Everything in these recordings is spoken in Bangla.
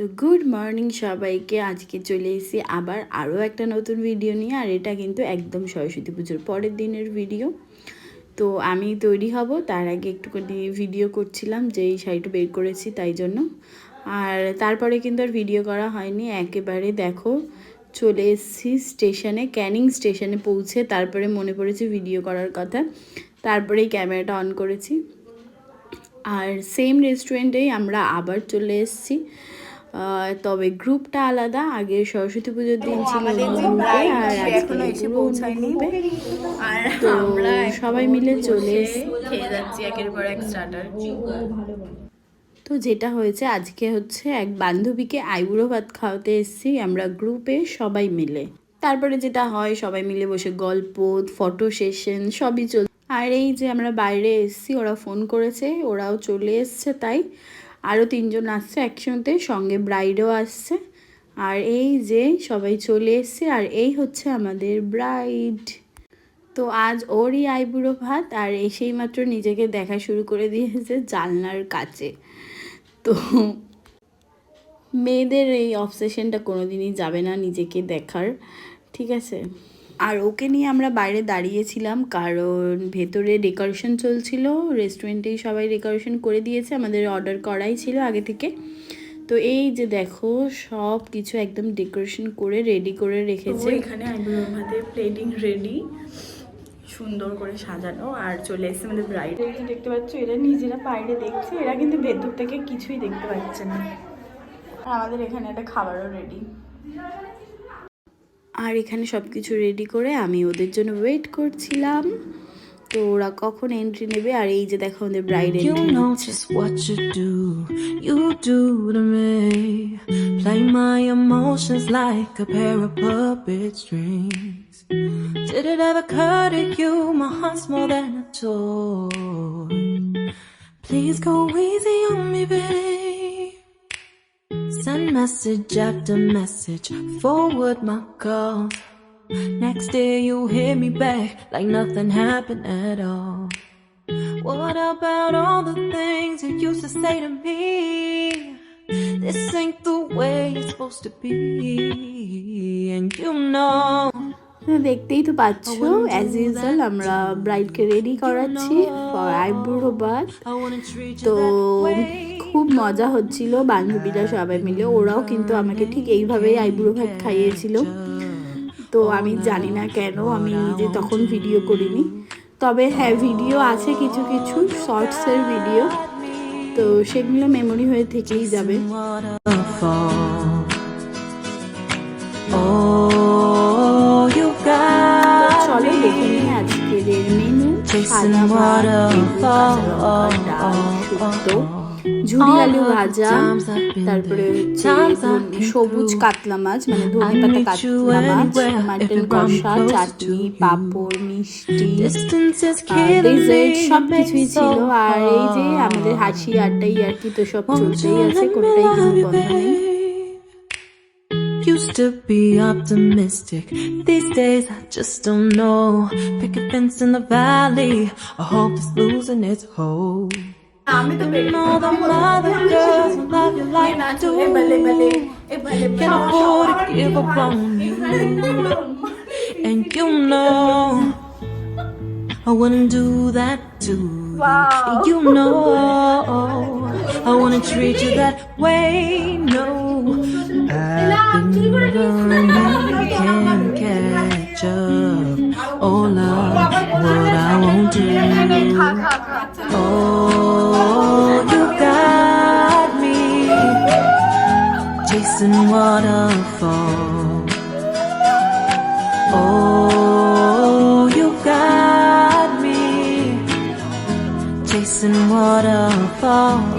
তো গুড মর্নিং সবাইকে। আজকে চলে এসেছি আবার আরও একটা নতুন ভিডিও নিয়ে। আর এটা কিন্তু একদম সরস্বতী পুজোর পরের দিনের ভিডিও। তো আমি তৈরি হব তার আগে একটুখানি ভিডিও করছিলাম, যে এই শাড়িটা বের করেছি তাই জন্য। আর তারপরে কিন্তু আর ভিডিও করা হয়নি। একেবারে দেখো চলে এসেছি স্টেশনে, ক্যানিং স্টেশনে পৌঁছে তারপরে মনে পড়েছে ভিডিও করার কথা, তারপরেই ক্যামেরাটা অন করেছি। আর সেম রেস্টুরেন্টেই আমরা আবার চলে এসেছি, তবে গ্রুপটা আলাদা। আগে সরস্বতী পুজোর দিন ছিল গ্রুপে, আর আজকে পুরো অন্য গ্রুপে। আর তো সবাই মিলে চলে খেয়ে যাচ্ছি একের পর এক স্টার্টার। তো যেটা হয়েছে আজকে হচ্ছে এক বান্ধবীকে আইবুড়ো ভাত খাওয়াতে এসেছি আমরা গ্রুপে সবাই মিলে। তারপরে যেটা হয় সবাই মিলে বসে গল্প, ফটো সেশন সবই চল। আর এই যে আমরা বাইরে এসেছি, ওরা ফোন করেছে, ওরাও চলে এসছে, তাই আরও 3জন আসছে একসঙ্গে, সঙ্গে ব্রাইডও আসছে। আর এই যে সবাই চলে এসছে, আর এই হচ্ছে আমাদের ব্রাইড। তো আজ ওরই আইবুড়ো ভাত, আর এসেই মাত্র নিজেকে দেখা শুরু করে দিয়েছে জানলার কাছে। তো মেয়েদের এই অবসেশনটা কোনোদিনই যাবে না নিজেকে দেখার, ঠিক আছে। আর ওকে নিয়ে আমরা বাইরে দাঁড়িয়েছিলাম, কারণ ভেতরে ডেকোরেশন চলছিল। রেস্টুরেন্টেই সবাই ডেকোরেশন করে দিয়েছে, আমাদের অর্ডার করাই ছিল আগে থেকে। তো এই যে দেখো সব কিছু একদম ডেকোরেশন করে রেডি করে রেখেছে। এখানে আইবুড়ো ভাতের প্লেটিং রেডি, সুন্দর করে সাজানো। আর চলে এসেছে আমাদের ব্রাইড। এই যে দেখতে পাচ্ছ, এরা নিজেরা বাইরে দেখছে, এরা কিন্তু ভেতর থেকে কিছুই দেখতে পাচ্ছে না। আর আমাদের এখানে একটা খাবারও রেডি। আর এখানে সব কিছু রেডি করে আমি ওদের জন্য ওয়েট করছিলাম, তো ওরা কখন এন্ট্রি নেবে। আর এই যে দেখো আমাদের ব্রাইড এন্ট্রি নিচ্ছে। What you do to me, play my emotions like a pair of puppet strings. Did it ever occur to you my heart's more than a toy? Please go easy on me, babe. Send message after message, forward my calls. Next day you hit me back like nothing happened at all. What about all the things you used to say to me? This ain't the way it's supposed to be, and you know. দেখতেই তো পাচ্ছ, অ্যাজ ইউজুয়াল আমরা ব্রাইডকে রেডি করাচ্ছি ফর আইবুড়ো ভাত। তো খুব মজা হচ্ছিল, বান্ধবীরা সবাই মিলে। ওরাও কিন্তু আমাকে ঠিক এইভাবেই আইবুড়ো ভাত খাইয়েছিল। তো আমি জানি না কেন আমি নিজে তখন ভিডিও করিনি, তবে হ্যাঁ ভিডিও আছে কিছু কিছু শর্টসের ভিডিও, তো সেগুলো মেমোরি হয়ে থেকেই যাবে। চলো দেখে নিই আজকের মেনু। সাদা ভাত, ডাল, শুক্তো, ঝুরি আলু ভাজা, তারপরে হচ্ছে সবুজ কাতলা মাছ মানে ধনে পাতা কাতলা মাছ, মাটন কষা, চাটনি, পাঁপড়, মিষ্টি, ডেজার্ট সব কিছুই ছিল। আর এই যে আমাদের হাসি আড্ডাই আর কি, তো সব চলতেই আছে, কোনটাই কিন্তু বন্ধ নেই। Used to be optimistic, these days I just don't know. Pick a fence in the valley, I hope it's losing its hold. And all the mother girls who love you like I do can afford to give up on you. And you know I wouldn't do that to you. And you know I wouldn't treat you that way, no. I've been running, can't catch up. Oh love, what I won't do. Oh, you got me chasing waterfalls. Oh, you got me chasing waterfalls.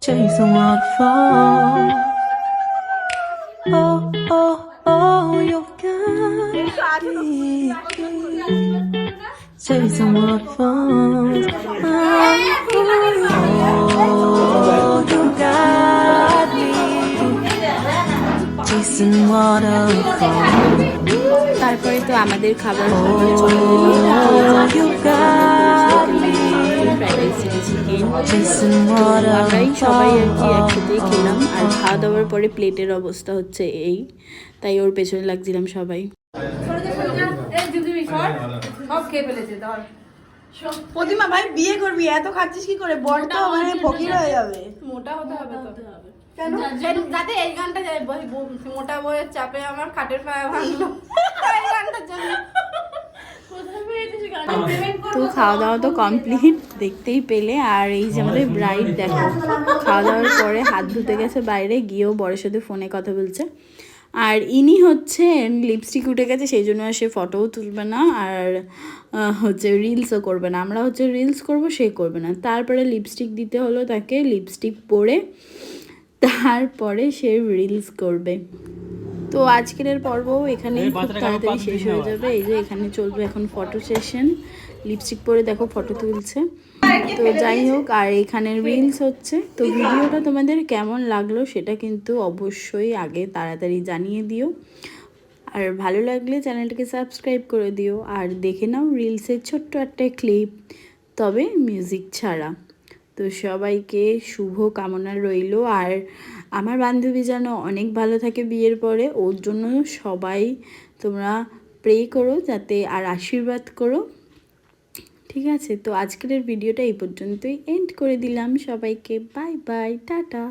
Chasing waterfalls. Oh, oh, oh, you got chasing waterfalls. You got me chasing waterfalls. তারপরে তো আমাদের খাবার চলে এলো। You got me chicken chasing আমরাই সবাই আর কি waterfalls. একসাথেই খেলাম। আর খাওয়া দাওয়ার পরে প্লেটের অবস্থা হচ্ছে এই, তাই ওর পেছনে লাগছিলাম সবাই। প্রতিমা ভাই বিয়ে করবি, এত খাচ্ছিস কি করে? বর তো মানে ফকির হয়ে যাবে। মোটা হতে হবে তো যাতে এই গানটা মোটা বইয়ের চাপে আমার খাটের পায়ে ভাঙলো এই গানটার জন্য তো খাওয়া দাওয়া তো কমপ্লিট দেখতেই পেলে। আর এই যে আমাদের ব্রাইড দেখো খাওয়া দাওয়ার পরে হাত ধুতে গেছে বাইরে, গিয়েও বরের সাথে ফোনে কথা বলছে। আর ইনি হচ্ছে লিপস্টিক উঠে গেছে, সেই জন্য সে ফটোও তুলবে না, আর হচ্ছে রিলসও করবে না। আমরা হচ্ছে রিলস করব, সে করবে না। তারপরে লিপস্টিক দিতে হলো তাকে, লিপস্টিক পরে তারপরে সে রিলস করবে। তো আজকের পর্ব এখানেই খুব তাড়াতাড়ি শেষ হয়ে যাবে। এই যে এখানে চলবে এখন ফটো সেশন, লিপস্টিক পরে দেখো ফটো তুলছে। তো যাই হোক, আর এখানে রিলস হচ্ছে। তো ভিডিওটা তোমাদের কেমন লাগলো সেটা কিন্তু অবশ্যই আগে তাড়াতাড়ি জানিয়ে দিও। আর ভালো লাগলে চ্যানেলটাকে সাবস্ক্রাইব করে দিও। আর দেখে নাও রিলসের ছোট্ট একটা ক্লিপ, তবে মিউজিক ছাড়া। তো সবাইকে শুভ কামনা রইল। আর আমার বান্ধবী যেন অনেক ভালো থাকে বিয়ের পরে, ওর জন্য সবাই তোমরা প্রে করো যাতে, আর আশীর্বাদ করো, ঠিক আছে? তো আজকের ভিডিওটা এই পর্যন্তই এন্ড করে দিলাম। সবাইকে বাই বাই, টাটা।